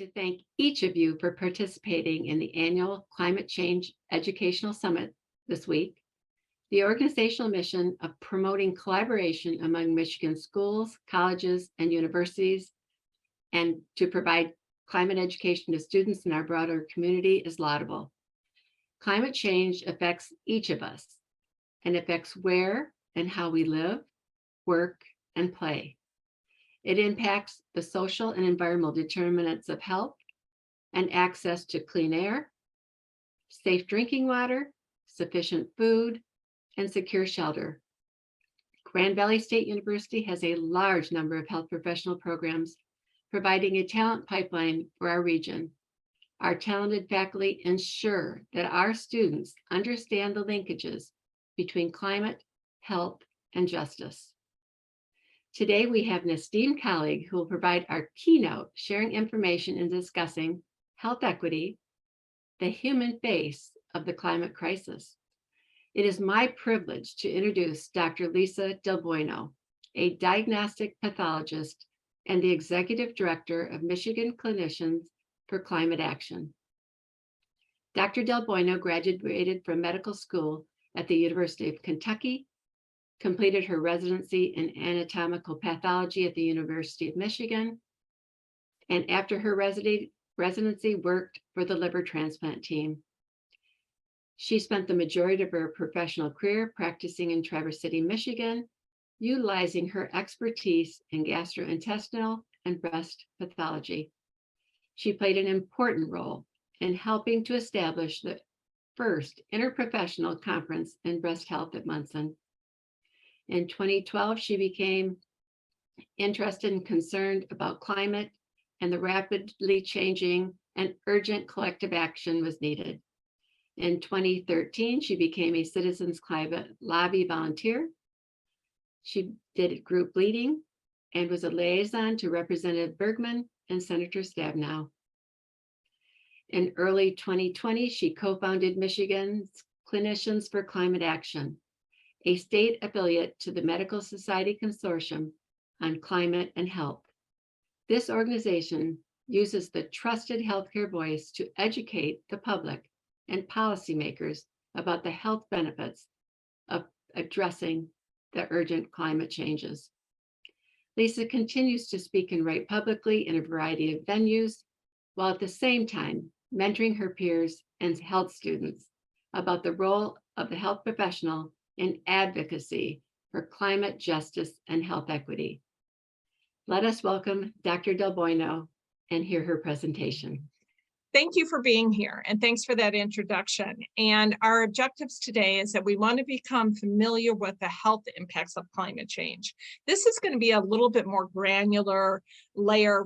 to thank each of you for participating in the annual Climate Change Educational Summit this week. The organizational mission of promoting collaboration among Michigan schools, colleges, and universities, and to provide climate education to students in our broader community is laudable. Climate change affects each of us and affects where and how we live, work, and play. It impacts the social and environmental determinants of health and access to clean air, safe drinking water, sufficient food, and secure shelter. Grand Valley State University has a large number of health professional programs, providing a talent pipeline for our region. Our talented faculty ensure that our students understand the linkages between climate, health, and justice. Today, we have an esteemed colleague who will provide our keynote, sharing information and discussing health equity, the human face of the climate crisis. It is my privilege to introduce Dr. Lisa Del Buono, a diagnostic pathologist and the executive director of Michigan Clinicians for Climate Action. Dr. Del Buono graduated from medical school at the University of Kentucky, completed her residency in anatomical pathology at the University of Michigan, and after her residency worked for the liver transplant team. She spent the majority of her professional career practicing in Traverse City, Michigan, utilizing her expertise in gastrointestinal and breast pathology. She played an important role in helping to establish the first interprofessional conference in breast health at Munson. In 2012, she became interested and concerned about climate and the rapidly changing and urgent collective action was needed. In 2013, she became a Citizens Climate Lobby volunteer. She did group leading and was a liaison to Representative Bergman and Senator Stabenow. In early 2020, she co-founded Michigan's Clinicians for Climate Action, a state affiliate to the Medical Society Consortium on Climate and Health. This organization uses the trusted healthcare voice to educate the public and policymakers about the health benefits of addressing the urgent climate changes. Lisa continues to speak and write publicly in a variety of venues, while at the same time mentoring her peers and health students about the role of the health professional in advocacy for climate justice and health equity. Let us welcome Dr. Del Buono and hear her presentation. Thank you for being here, and thanks for that introduction. And our objectives today is that we want to become familiar with the health impacts of climate change. This is going to be a little bit more granular layer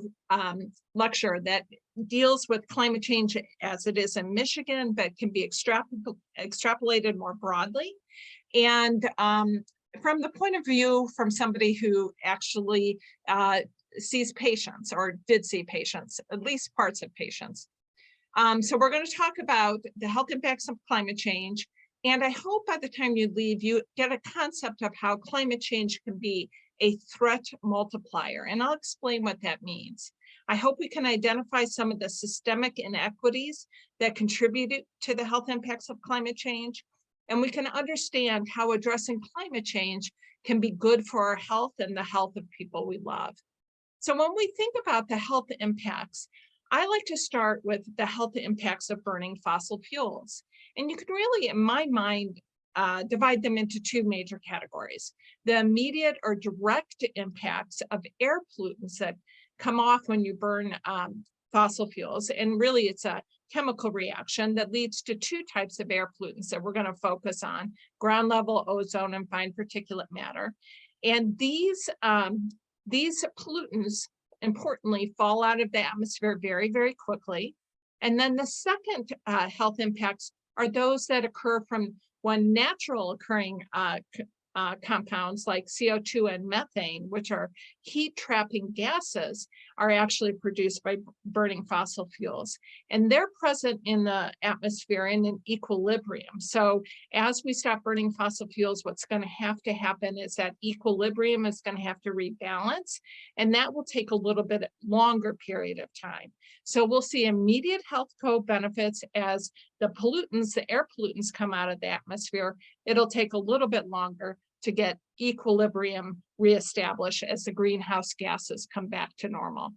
lecture that deals with climate change as it is in Michigan, but can be extrapolated more broadly. And from the point of view from somebody who actually sees patients or did see patients, at least parts of patients. So we're going to talk about the health impacts of climate change. And I hope by the time you leave, you get a concept of how climate change can be a threat multiplier. And I'll explain what that means. I hope we can identify some of the systemic inequities that contribute to the health impacts of climate change. And we can understand how addressing climate change can be good for our health and the health of people we love. So when we think about the health impacts, I like to start with the health impacts of burning fossil fuels. And you can really, in my mind, divide them into two major categories. The immediate or direct impacts of air pollutants that come off when you burn fossil fuels. And really, it's a chemical reaction that leads to two types of air pollutants that we're going to focus on: ground level ozone and fine particulate matter. And these pollutants, importantly, fall out of the atmosphere very, very quickly. And then the second health impacts are those that occur from when natural occurring compounds like CO2 and methane, which are heat trapping gases are actually produced by burning fossil fuels, and they're present in the atmosphere in an equilibrium. So as we stop burning fossil fuels, what's going to happen is that equilibrium is going to have to rebalance, and that will take a little bit longer period of time. So we'll see immediate health co-benefits as the pollutants, the air pollutants come out of the atmosphere. It'll take a little bit longer to get equilibrium reestablished as the greenhouse gases come back to normal.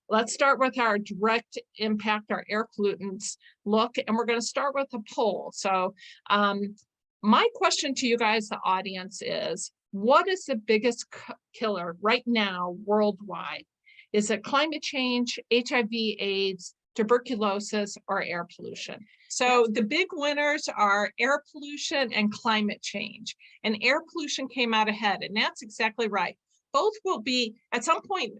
Let's start with our direct impact, our air pollutants look, and we're going to start with a poll. So my question to you guys, the audience, is what is the biggest killer right now worldwide? Is it climate change, HIV, AIDS, tuberculosis, or air pollution? So the big winners are air pollution and climate change. And air pollution came out ahead, and that's exactly right. Both will be at some point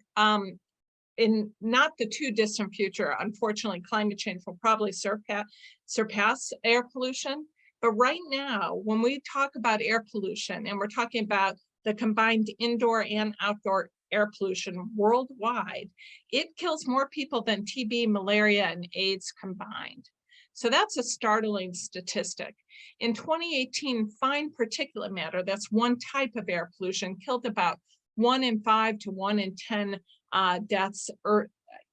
in not the too distant future. Unfortunately, climate change will probably surpass air pollution. But right now, when we talk about air pollution, and we're talking about the combined indoor and outdoor air pollution worldwide, it kills more people than TB, malaria, and AIDS combined. So that's a startling statistic. In 2018, fine particulate matter, that's one type of air pollution, killed about 1 in 5 to 1 in 10 deaths, or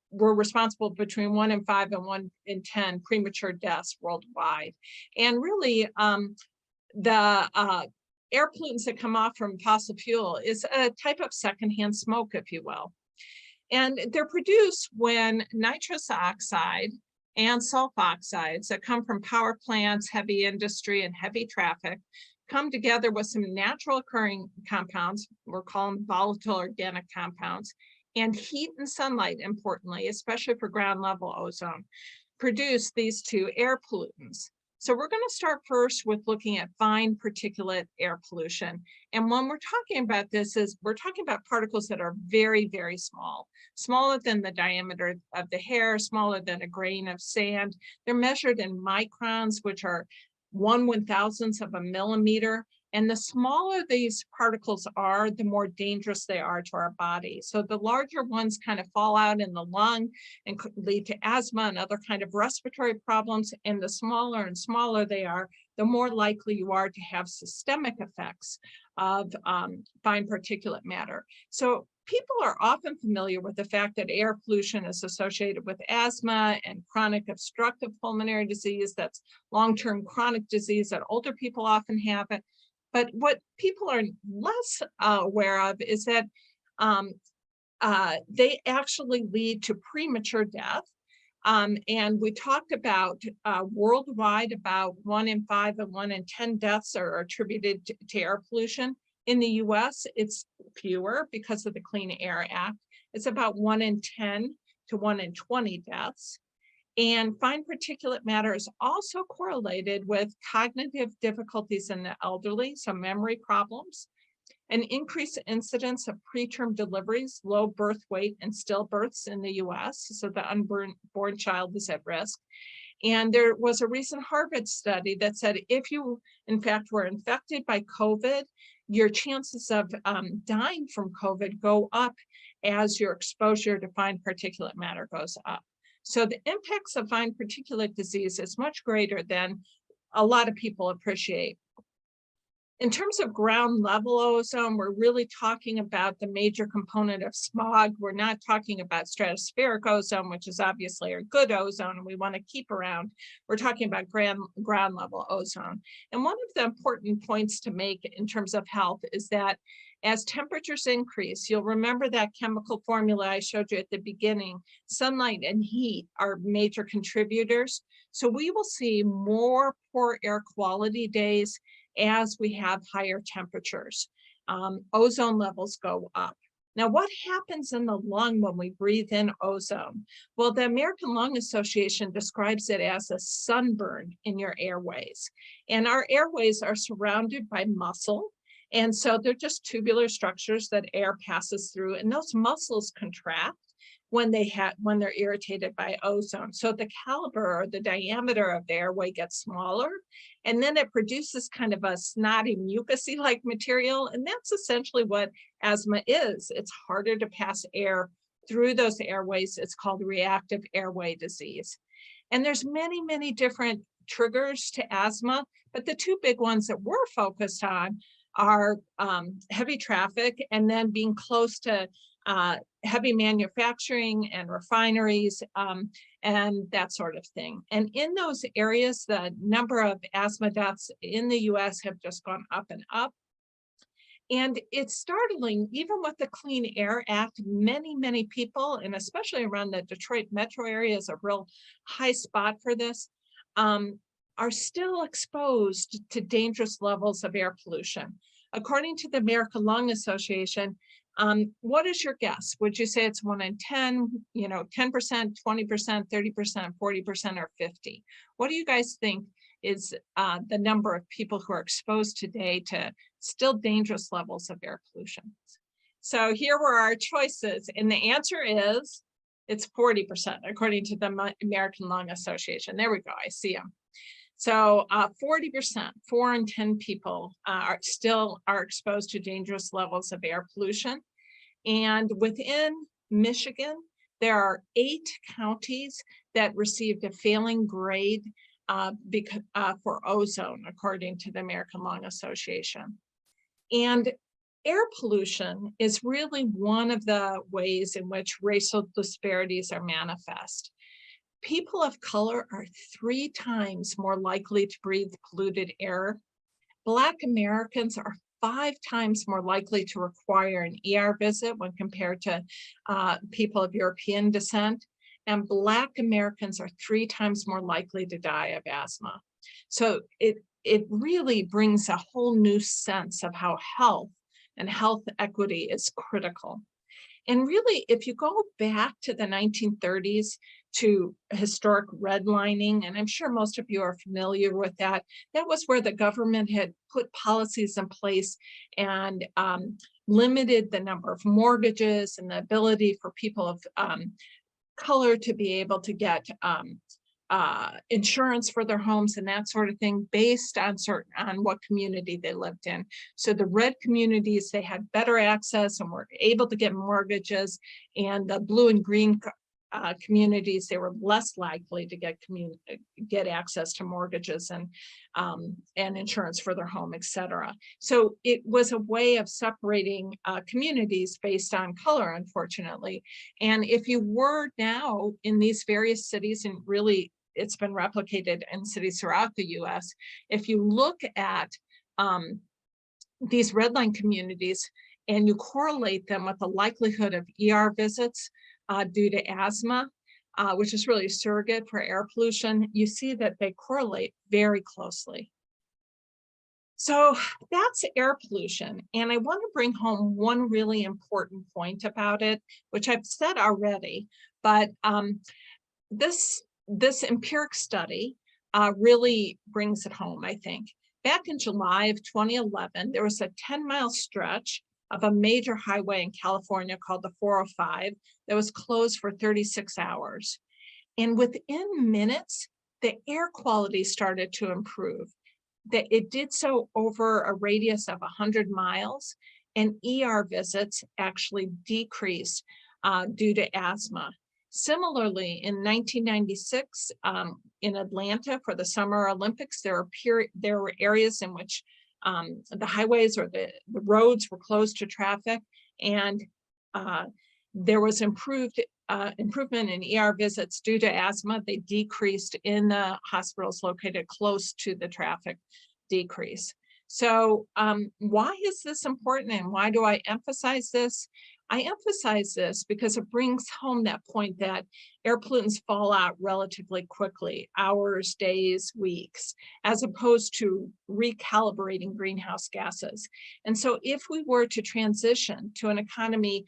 were responsible between 1 in 5 and 1 in 10 premature deaths worldwide. And really, the air pollutants that come off from fossil fuel is a type of secondhand smoke, if you will. And they're produced when nitrous oxide and sulfoxides that come from power plants, heavy industry, and heavy traffic come together with some natural occurring compounds, we're calling volatile organic compounds, and heat and sunlight, importantly, especially for ground level ozone, produce these two air pollutants. So we're going to start first with looking at fine particulate air pollution. And when we're talking about this, we're talking about particles that are very, very small, smaller than the diameter of the hair, smaller than a grain of sand. They're measured in microns, which are 1/1000th of a millimeter. And the smaller these particles are, the more dangerous they are to our body. So the larger ones kind of fall out in the lung and could lead to asthma and other kind of respiratory problems. And the smaller and smaller they are, the more likely you are to have systemic effects of fine particulate matter. So people are often familiar with the fact that air pollution is associated with asthma and chronic obstructive pulmonary disease. That's long-term chronic disease that older people often have it. But what people are less aware of is that they actually lead to premature death. And we talked about worldwide, about 1 in 5 and 1 in 10 deaths are attributed to air pollution. In the US, it's fewer because of the Clean Air Act. It's about 1 in 10 to 1 in 20 deaths. And fine particulate matter is also correlated with cognitive difficulties in the elderly, so memory problems, an increased incidence of preterm deliveries, low birth weight, and stillbirths in the US, so the unborn child is at risk. And there was a recent Harvard study that said if you, in fact, were infected by COVID, your chances of dying from COVID go up as your exposure to fine particulate matter goes up. So the impacts of fine particulate disease is much greater than a lot of people appreciate. In terms of ground level ozone, we're really talking about the major component of smog. We're not talking about stratospheric ozone, which is obviously a good ozone and we want to keep around. We're talking about ground level ozone. And one of the important points to make in terms of health is that as temperatures increase, you'll remember that chemical formula I showed you at the beginning. Sunlight and heat are major contributors. So we will see more poor air quality days as we have higher temperatures. Ozone levels go up. Now, what happens in the lung when we breathe in ozone? Well, the American Lung Association describes it as a sunburn in your airways. And our airways are surrounded by muscle. And so they're just tubular structures that air passes through, and those muscles contract when they're irritated by ozone. So the caliber or the diameter of the airway gets smaller, and then it produces kind of a snotty mucousy like material. And that's essentially what asthma is. It's harder to pass air through those airways. It's called reactive airway disease. And there's many, many different triggers to asthma, but the two big ones that we're focused on are heavy traffic, and then being close to heavy manufacturing and refineries and that sort of thing. And in those areas, the number of asthma deaths in the US have just gone up and up. And it's startling, even with the Clean Air Act, many, many people, and especially around the Detroit metro area is a real high spot for this, are still exposed to dangerous levels of air pollution. According to the American Lung Association, what is your guess? Would you say it's 1 in 10, 10%, 20%, 30%, 40%, or 50? What do you guys think is the number of people who are exposed today to still dangerous levels of air pollution? So here were our choices, and the answer is it's 40%, according to the American Lung Association. There we go, I see them. So 40%, 4 in 10 people are exposed to dangerous levels of air pollution. And within Michigan, there are 8 counties that received a failing grade for ozone, according to the American Lung Association. And air pollution is really one of the ways in which racial disparities are manifest. People of color are 3 times more likely to breathe polluted air. Black Americans are 5 times more likely to require an ER visit when compared to people of European descent. And Black Americans are 3 times more likely to die of asthma. So it really brings a whole new sense of how health and health equity is critical. And really, if you go back to the 1930s to historic redlining, and I'm sure most of you are familiar with that, that was where the government had put policies in place and limited the number of mortgages and the ability for people of color to be able to get insurance for their homes and that sort of thing based on what community they lived in. So the red communities, they had better access and were able to get mortgages, and the blue and green communities, they were less likely to get access to mortgages and insurance for their home, etc. So it was a way of separating communities based on color, unfortunately. And if you were now in these various cities, and really it's been replicated in cities throughout the US, if you look at these red line communities and you correlate them with the likelihood of ER visits due to asthma, which is really a surrogate for air pollution, you see that they correlate very closely. So that's air pollution. And I want to bring home one really important point about it, which I've said already, but this empiric study really brings it home, I think. Back in July of 2011, there was a 10-mile stretch of a major highway in California called the 405 that was closed for 36 hours. And within minutes, the air quality started to improve. That it did so over a radius of 100 miles, and ER visits actually decreased due to asthma. Similarly, in 1996, in Atlanta for the Summer Olympics, there were areas in which the highways or the roads were closed to traffic, and there was improvement in ER visits due to asthma. They decreased in the hospitals located close to the traffic decrease. So why is this important, and why do I emphasize this? I emphasize this because it brings home that point that air pollutants fall out relatively quickly, hours, days, weeks, as opposed to recalibrating greenhouse gases. And so if we were to transition to an economy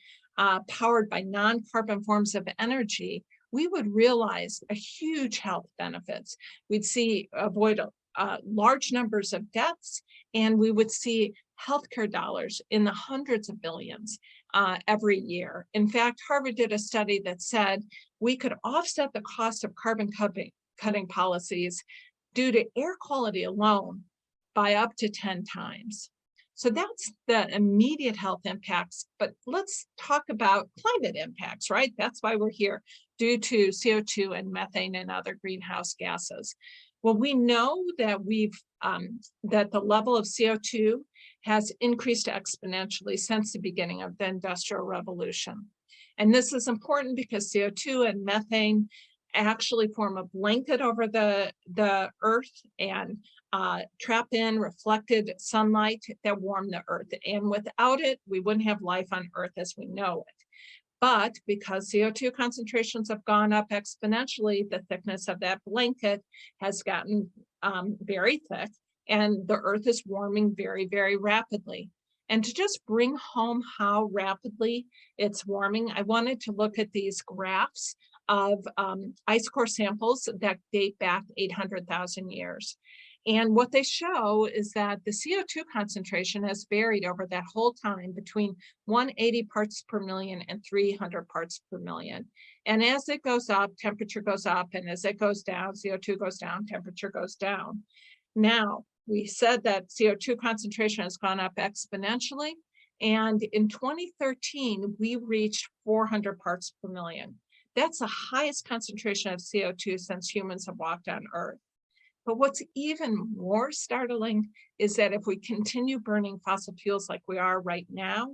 powered by non-carbon forms of energy, we would realize a huge health benefits. We'd avoid large numbers of deaths, and we would see healthcare dollars in the hundreds of billions every year. In fact, Harvard did a study that said we could offset the cost of carbon cutting policies due to air quality alone by up to 10 times. So that's the immediate health impacts, but let's talk about climate impacts, right? That's why we're here, due to CO2 and methane and other greenhouse gases. Well, we know that that the level of CO2 has increased exponentially since the beginning of the Industrial Revolution. And this is important because CO2 and methane actually form a blanket over the Earth and trap in reflected sunlight that warm the Earth. And without it, we wouldn't have life on Earth as we know it. But because CO2 concentrations have gone up exponentially, the thickness of that blanket has gotten very thick, and the Earth is warming very, very rapidly. And to just bring home how rapidly it's warming, I wanted to look at these graphs of ice core samples that date back 800,000 years. And what they show is that the CO2 concentration has varied over that whole time between 180 parts per million and 300 parts per million. And as it goes up, temperature goes up, and as it goes down, CO2 goes down, temperature goes down. Now, we said that CO2 concentration has gone up exponentially, and in 2013, we reached 400 parts per million. That's the highest concentration of CO2 since humans have walked on Earth. But what's even more startling is that if we continue burning fossil fuels like we are right now,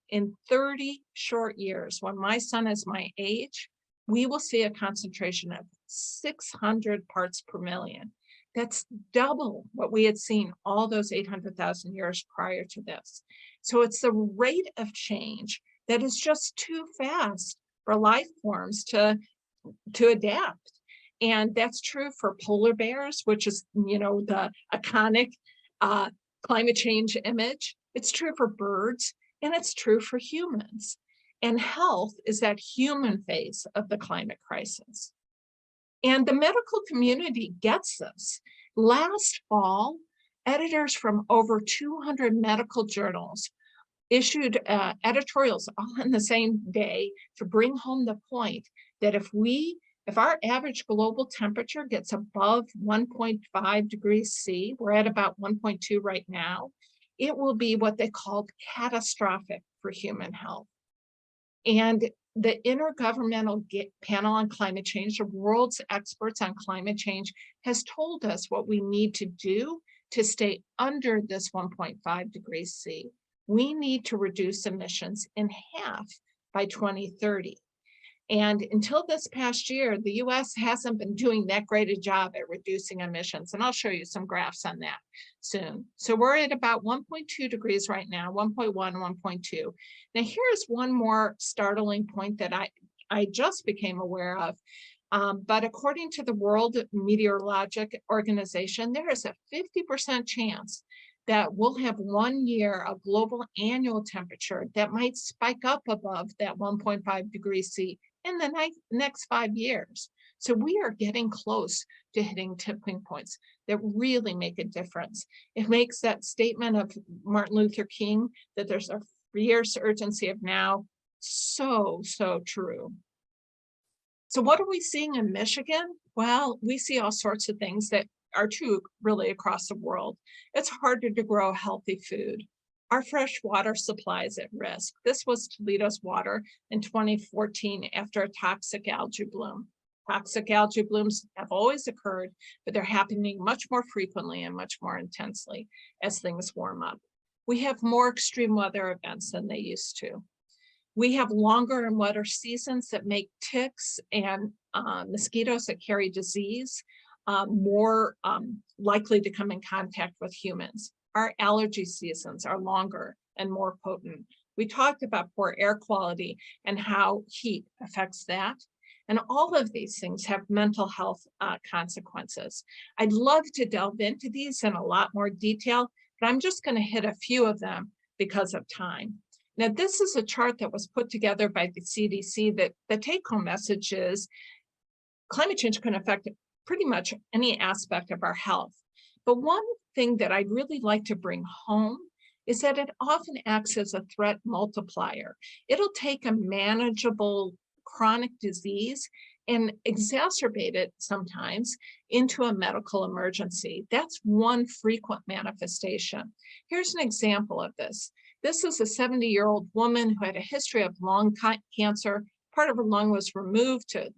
in 30 short years, when my son is my age, we will see a concentration of 600 parts per million. That's double what we had seen all those 800,000 years prior to this. So it's the rate of change that is just too fast for life forms to adapt. And that's true for polar bears, which is, the iconic climate change image. It's true for birds, and it's true for humans. And health is that human face of the climate crisis. And the medical community gets this. Last fall, editors from over 200 medical journals issued editorials all on the same day to bring home the point that if our average global temperature gets above 1.5 degrees C, we're at about 1.2 right now, it will be what they called catastrophic for human health. And the Intergovernmental Panel on Climate Change, the world's experts on climate change, has told us what we need to do to stay under this 1.5 degrees C. We need to reduce emissions in half by 2030. And until this past year, the US hasn't been doing that great a job at reducing emissions. And I'll show you some graphs on that soon. So we're at about 1.2 degrees right now, 1.1, 1.2. Now here's one more startling point that I just became aware of. But according to the World Meteorological Organization, there is a 50% chance that we'll have 1 year of global annual temperature that might spike up above that 1.5 degrees C in the next 5 years. So we are getting close to hitting tipping points that really make a difference. It makes that statement of Martin Luther King that there's a fierce urgency of now so true. So what are we seeing in Michigan? Well, we see all sorts of things that are true really across the world. It's harder to grow healthy food. Our fresh water supply is at risk. This was Toledo's water in 2014 after a toxic algae bloom. Toxic algae blooms have always occurred, but they're happening much more frequently and much more intensely as things warm up. We have more extreme weather events than they used to. We have longer and wetter seasons that make ticks and mosquitoes that carry disease more likely to come in contact with humans. Our allergy seasons are longer and more potent. We talked about poor air quality and how heat affects that. And all of these things have mental health consequences. I'd love to delve into these in a lot more detail, but I'm just going to hit a few of them because of time. Now, this is a chart that was put together by the CDC that the take-home message is climate change can affect pretty much any aspect of our health. But one thing that I'd really like to bring home is that it often acts as a threat multiplier. It'll take a manageable chronic disease and exacerbate it sometimes into a medical emergency. That's one frequent manifestation. Here's an example of this. This is a 70-year-old woman who had a history of lung cancer. Part of her lung was removed to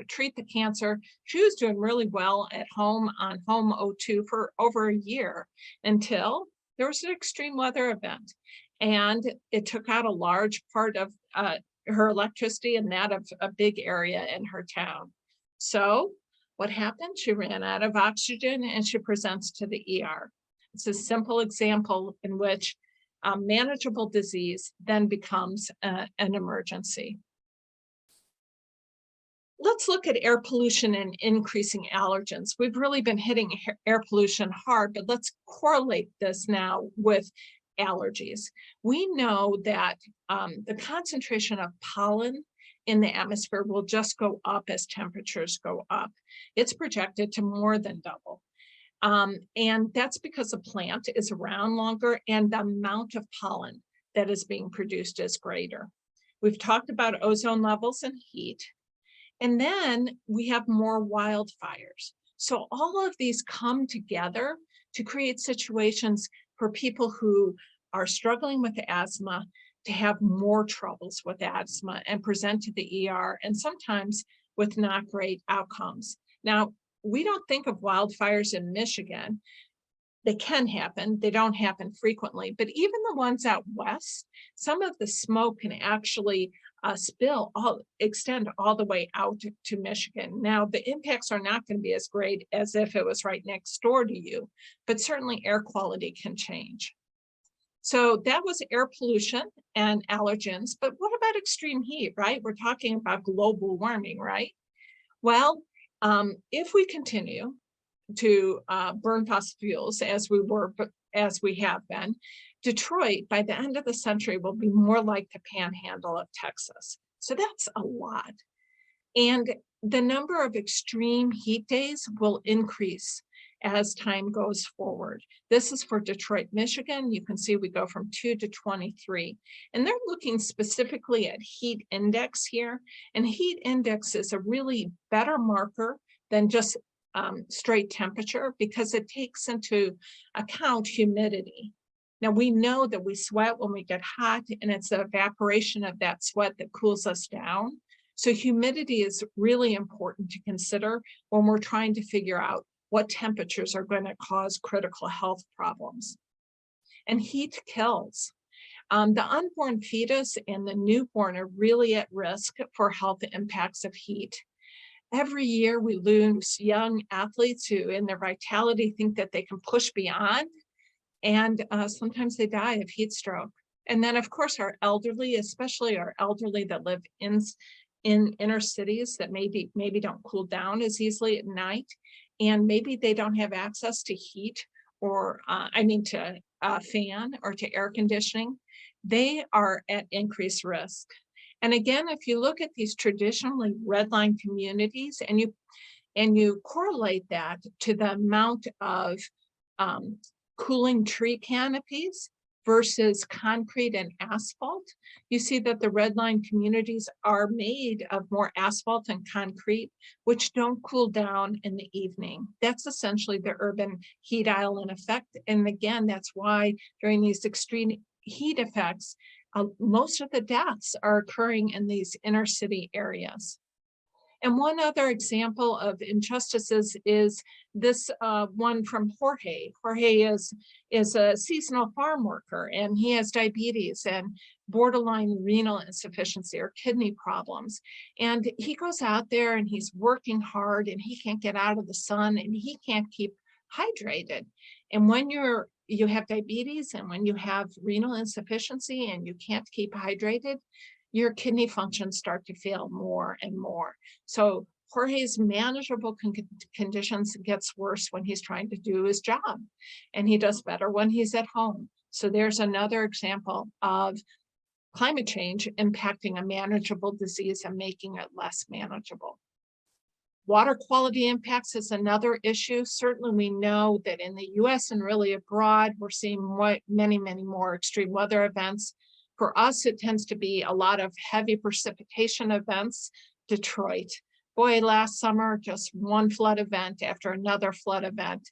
treat the cancer. She was doing really well at home on home O2 for over a year until there was an extreme weather event, and it took out a large part of her electricity and that of a big area in her town. So what happened? She ran out of oxygen and she presents to the ER. It's a simple example in which a manageable disease then becomes an emergency. Let's look at air pollution and increasing allergens. We've really been hitting air pollution hard, but let's correlate this now with allergies. We know that the concentration of pollen in the atmosphere will just go up as temperatures go up. It's projected to more than double. And that's because the plant is around longer and the amount of pollen that is being produced is greater. We've talked about ozone levels and heat. And then we have more wildfires. So all of these come together to create situations for people who are struggling with asthma to have more troubles with asthma and present to the ER, and sometimes with not great outcomes. Now, we don't think of wildfires in Michigan. They can happen. They don't happen frequently, but even the ones out west, some of the smoke can actually extend all the way out to Michigan. Now, the impacts are not going to be as great as if it was right next door to you, but certainly air quality can change. So that was air pollution and allergens, but what about extreme heat, right? We're talking about global warming, right? Well, if we continue to burn fossil fuels as we have been, Detroit, by the end of the century, will be more like the panhandle of Texas. So that's a lot. And the number of extreme heat days will increase as time goes forward. This is for Detroit, Michigan. You can see we go from 2 to 23. And they're looking specifically at heat index here. And heat index is a really better marker than just straight temperature because it takes into account humidity. Now, we know that we sweat when we get hot, and it's the evaporation of that sweat that cools us down. So humidity is really important to consider when we're trying to figure out what temperatures are going to cause critical health problems. And heat kills. The unborn fetus and the newborn are really at risk for health impacts of heat. Every year we lose young athletes who in their vitality think that they can push beyond, and sometimes they die of heat stroke. And then of course our elderly, especially our elderly that live in inner cities that maybe don't cool down as easily at night, and maybe they don't have access to heat or to fan or to air conditioning, they are at increased risk. And again, if you look at these traditionally redline communities and you correlate that to the amount of cooling tree canopies versus concrete and asphalt, you see that the redline communities are made of more asphalt and concrete, which don't cool down in the evening. That's essentially the urban heat island effect. And again, that's why during these extreme heat effects, most of the deaths are occurring in these inner city areas. And one other example of injustices is this one from Jorge. Jorge is a seasonal farm worker, and he has diabetes and borderline renal insufficiency or kidney problems. And he goes out there and he's working hard and he can't get out of the sun and he can't keep hydrated. And when you have diabetes and when you have renal insufficiency and you can't keep hydrated, your kidney functions start to fail more and more. So Jorge's manageable conditions gets worse when he's trying to do his job, and he does better when he's at home. So there's another example of climate change impacting a manageable disease and making it less manageable. Water quality impacts is another issue. Certainly, we know that in the US and really abroad, we're seeing many, many more extreme weather events. For us, it tends to be a lot of heavy precipitation events. Detroit, boy, last summer, just one flood event after another flood event.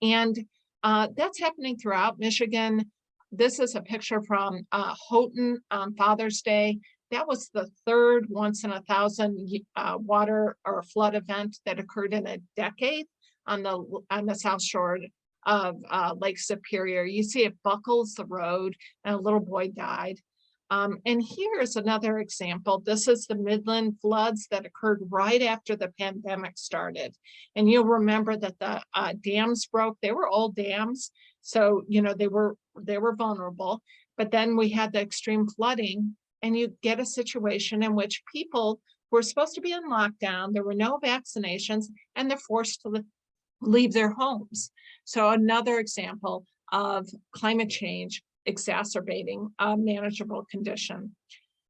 And that's happening throughout Michigan. This is a picture from Houghton on Father's Day. That was the third once in a thousand water or flood event that occurred in a decade on the south shore of Lake Superior. You see it buckles the road and a little boy died. And here's another example. This is the Midland floods that occurred right after the pandemic started. And you'll remember that the dams broke. They were old dams, so they were vulnerable. But then we had the extreme flooding, and you get a situation in which people were supposed to be in lockdown. There were no vaccinations, and they're forced to leave their homes. So another example of climate change exacerbating a manageable condition.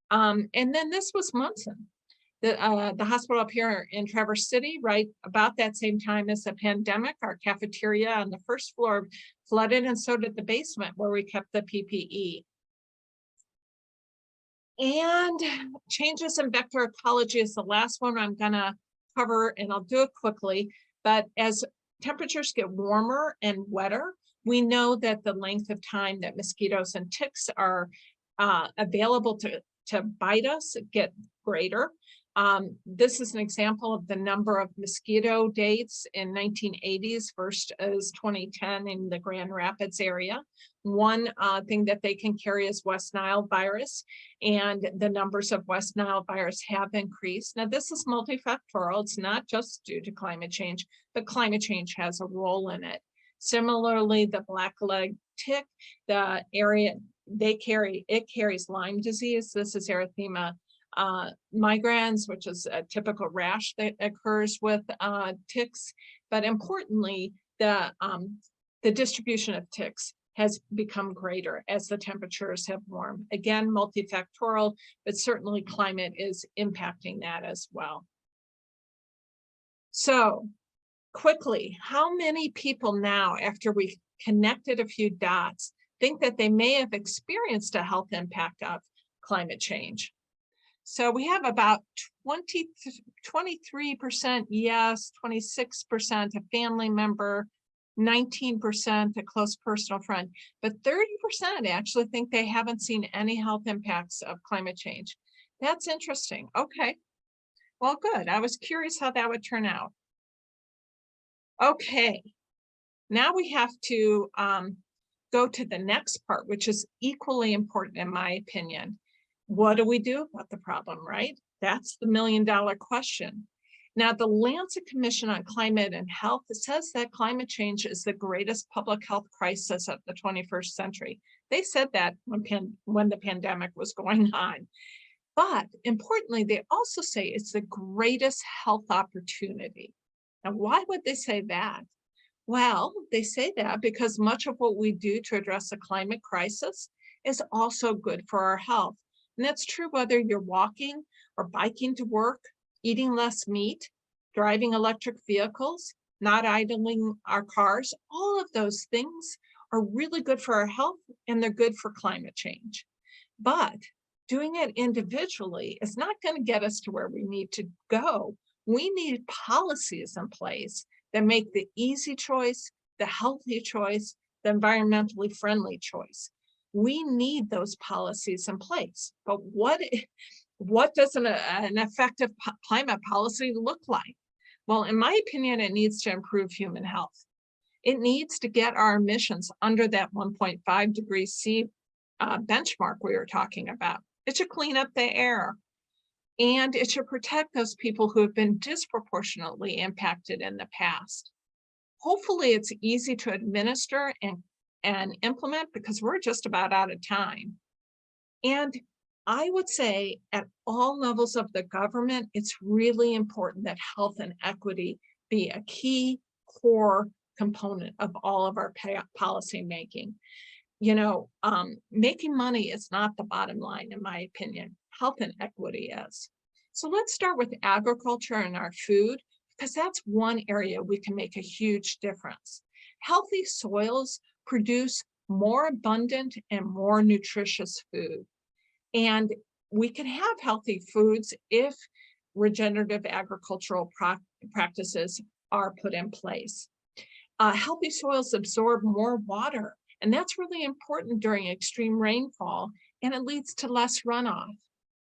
And then this was Munson, the hospital up here in Traverse City, right about that same time as the pandemic. Our cafeteria on the first floor flooded, and so did the basement where we kept the PPE. And changes in vector ecology is the last one I'm going to cover, and I'll do it quickly. But as temperatures get warmer and wetter, we know that the length of time that mosquitoes and ticks are available to bite us get greater. This is an example of the number of mosquito dates in 1980s versus 2010 in the Grand Rapids area. One thing that they can carry is West Nile virus, and the numbers of West Nile virus have increased. Now, this is multifactorial. It's not just due to climate change, but climate change has a role in it. Similarly, the blackleg tick, the area it carries Lyme disease. This is erythema migrans, which is a typical rash that occurs with ticks. But importantly, the distribution of ticks has become greater as the temperatures have warmed. Again, multifactorial, but certainly climate is impacting that as well. So quickly, how many people now, after we've connected a few dots, think that they may have experienced a health impact of climate change? So we have about 23% yes, 26% a family member, 19% a close personal friend, but 30% actually think they haven't seen any health impacts of climate change. That's interesting. Okay, well, good. I was curious how that would turn out. Okay, now we have to go to the next part, which is equally important in my opinion. What do we do about the problem, right? That's the million-dollar question. Now, the Lancet Commission on Climate and Health says that climate change is the greatest public health crisis of the 21st century. They said that when the pandemic was going on. But importantly, they also say it's the greatest health opportunity. Now, why would they say that? Well, they say that because much of what we do to address the climate crisis is also good for our health. And that's true whether you're walking or biking to work, eating less meat, driving electric vehicles, not idling our cars. All of those things are really good for our health, and they're good for climate change. But doing it individually is not going to get us to where we need to go. We need policies in place that make the easy choice, the healthy choice, the environmentally friendly choice. We need those policies in place. But what does an effective climate policy look like? Well, in my opinion, it needs to improve human health. It needs to get our emissions under that 1.5 degrees C benchmark we were talking about. It should clean up the air. And it should protect those people who have been disproportionately impacted in the past. Hopefully, it's easy to administer and implement because we're just about out of time. And I would say at all levels of the government, it's really important that health and equity be a key core component of all of our policy making. Making money is not the bottom line, in my opinion. Health and equity is. So let's start with agriculture and our food. because that's one area we can make a huge difference. Healthy soils produce more abundant and more nutritious food. And we can have healthy foods if regenerative agricultural practices are put in place. Healthy soils absorb more water, and that's really important during extreme rainfall, and it leads to less runoff.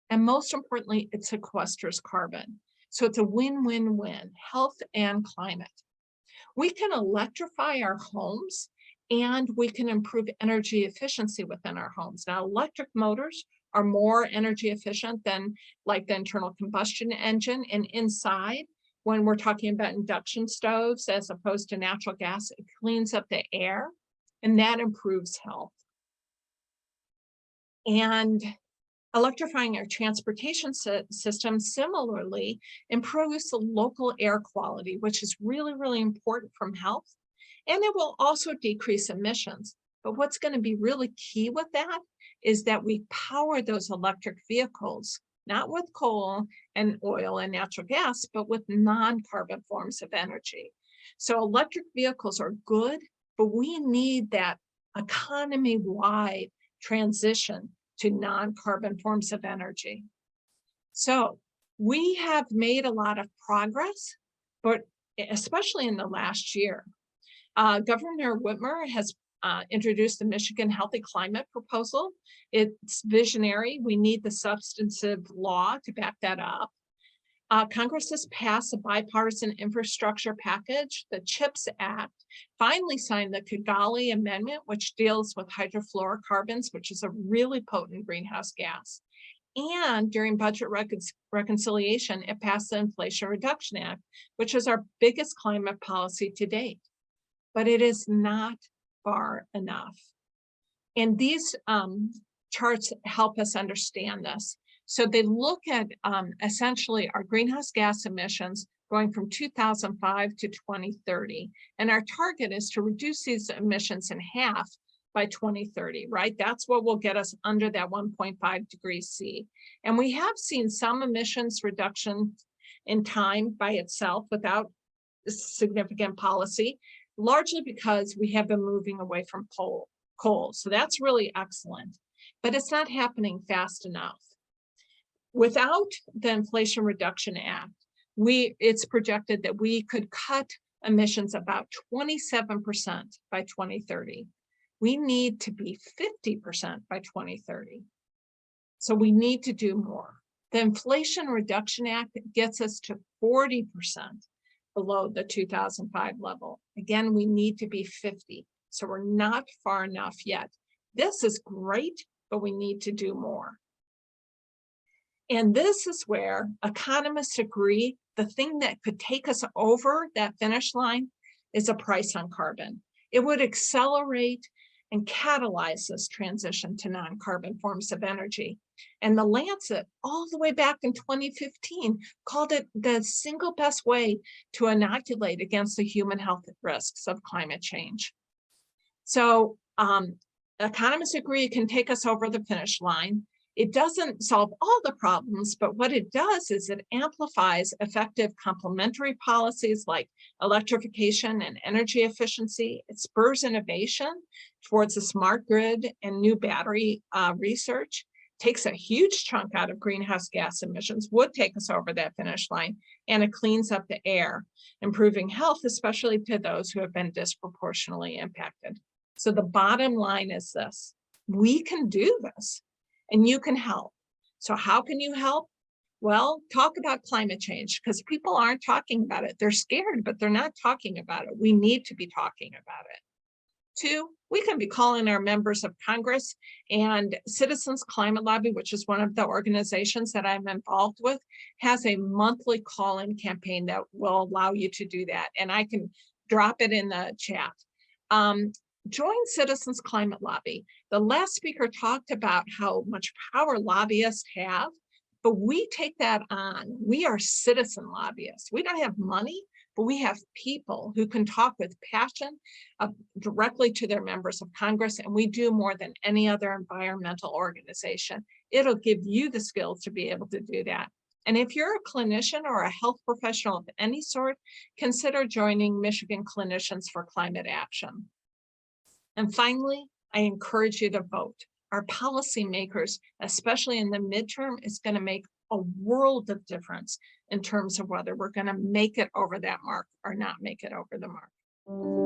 And most importantly, it sequesters carbon. So it's a win-win-win, health and climate. We can electrify our homes and we can improve energy efficiency within our homes. Now, electric motors are more energy efficient than like the internal combustion engine. And inside, when we're talking about induction stoves as opposed to natural gas, it cleans up the air and that improves health. And electrifying our transportation system similarly improves the local air quality, which is really, really important from health. And it will also decrease emissions. But what's going to be really key with that is that we power those electric vehicles, not with coal and oil and natural gas, but with non-carbon forms of energy. So electric vehicles are good, but we need that economy-wide transition to non-carbon forms of energy. So we have made a lot of progress, but especially in the last year. Governor Whitmer has introduced the Michigan Healthy Climate Proposal. It's visionary. We need the substantive law to back that up. Congress has passed a bipartisan infrastructure package. The CHIPS Act finally signed the Kigali Amendment, which deals with hydrofluorocarbons, which is a really potent greenhouse gas. And during budget reconciliation, it passed the Inflation Reduction Act, which is our biggest climate policy to date. But it is not far enough. And these charts help us understand this. So they look at essentially our greenhouse gas emissions going from 2005 to 2030. And our target is to reduce these emissions in half by 2030, right? That's what will get us under that 1.5 degrees C. And we have seen some emissions reduction in time by itself without significant policy, largely because we have been moving away from coal. So that's really excellent, but it's not happening fast enough. Without the Inflation Reduction Act, it's projected that we could cut emissions about 27% by 2030. We need to be 50% by 2030. So we need to do more. The Inflation Reduction Act gets us to 40% below the 2005 level. Again, we need to be 50. So we're not far enough yet. This is great, but we need to do more. And this is where economists agree the thing that could take us over that finish line is a price on carbon. It would accelerate and catalyze this transition to non-carbon forms of energy. And the Lancet, all the way back in 2015, called it the single best way to inoculate against the human health risks of climate change. So economists agree it can take us over the finish line. It doesn't solve all the problems, but what it does is it amplifies effective complementary policies like electrification and energy efficiency. It spurs innovation towards a smart grid and new battery research, takes a huge chunk out of greenhouse gas emissions, would take us over that finish line, and it cleans up the air, improving health, especially to those who have been disproportionately impacted. So the bottom line is this: we can do this. And you can help. So how can you help? Well, talk about climate change, because people aren't talking about it. They're scared, but they're not talking about it. We need to be talking about it. 2, we can be calling our members of Congress, and Citizens Climate Lobby, which is one of the organizations that I'm involved with, has a monthly call-in campaign that will allow you to do that. And I can drop it in the chat. Join Citizens Climate Lobby. The last speaker talked about how much power lobbyists have, but we take that on. We are citizen lobbyists. We don't have money, but we have people who can talk with passion directly to their members of Congress, and we do more than any other environmental organization. It'll give you the skills to be able to do that. And if you're a clinician or a health professional of any sort, consider joining Michigan Clinicians for Climate Action. And finally, I encourage you to vote. Our policymakers, especially in the midterm, is going to make a world of difference in terms of whether we're going to make it over that mark or not make it over the mark.